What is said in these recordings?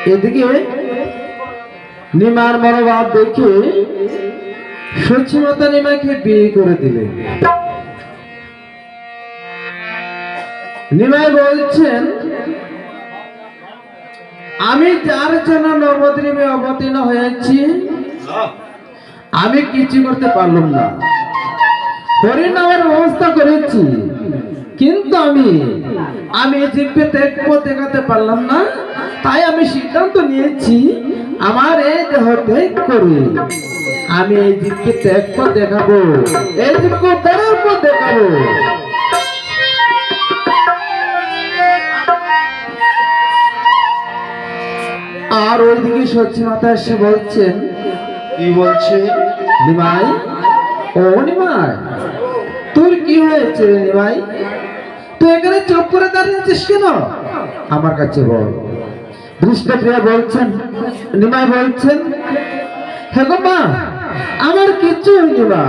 এদিকে নিমার মনোভাব দেখে সচিমাতা নিমাকে বিয়ে করে দিলেন। নিমাই বলছেন, আমি যার জন্য নবদ্বীপে অবতীর্ণ হয়েছি আমি কিছু করতে পারলাম না। হরিনামের ব্যবস্থা করেছি, কিন্তু আমি জিভে দেখাতে পারলাম না। তাই আমি সিদ্ধান্ত নিয়েছি আমার এই দেহ ত্যাগ করে আমি এই জিভকে ত্যাগ দেখাবো, এই জিভকে দেখাবো। আর ওইদিকে সচিমাতা এসে বলছেন, কি বলছে? নিমাই, ও নিমাই, তোর কি হয়েছে নিমাই? তুই এখানে চুপ করে দাঁড়িয়েছিস কেন? আমার কাছে বল। বিষ্ণুপ্রিয়া বলছেন, নিমাই বলছেন, হে গো মা, আমার কিচ্ছু হয়নি মা।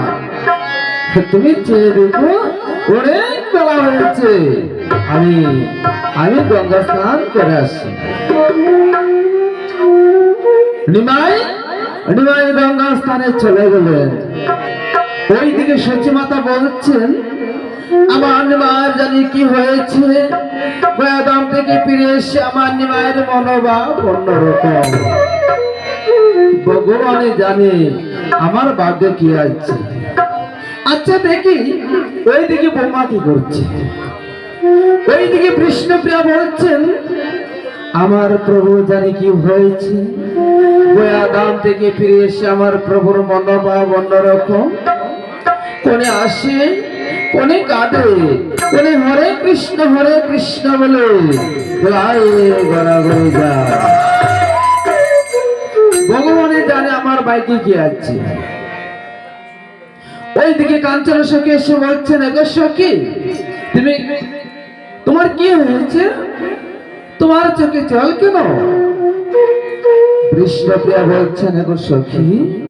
তুমি চেয়ে দেখো, অনেক বেলা হয়েছে, আমি গঙ্গা স্নান করে আসছি। নিমাই গঙ্গা স্থানে চলে গেলেন। ওইদিকে সচিমাতা বলছেন, আমার নিমায়ের জানি কি হয়েছে। গয়াদাম থেকে ফিরে এসে আমার নিমায়ের মনোভাব অন্যরকম। ভগবানে জানে আমার ভাগ্যে কি আছে। আচ্ছা দেখি ওইদিকে বৌমা কি করছে। ওইদিকে বিষ্ণুপ্রিয়া বলছেন, আমার প্রভু জানি কি হয়েছে। গয়াদাম থেকে ফিরে এসে আমার প্রভুর মনোভাব অন্যরকম। কোনে আসে, কোনে কাঁদে, কোনে হরে কৃষ্ণ বলে গড়াগড়ি যায়। ভগবানে জানে আমার বাইকে কি আছে। ওইদিকে কাঞ্চন সখী এসে বলছেন, এগো সখী, তোমার কি হয়েছে? তোমার চোখে জল কেন? বিষ্ণুপ্রিয়া বলছেন, এগো সখী,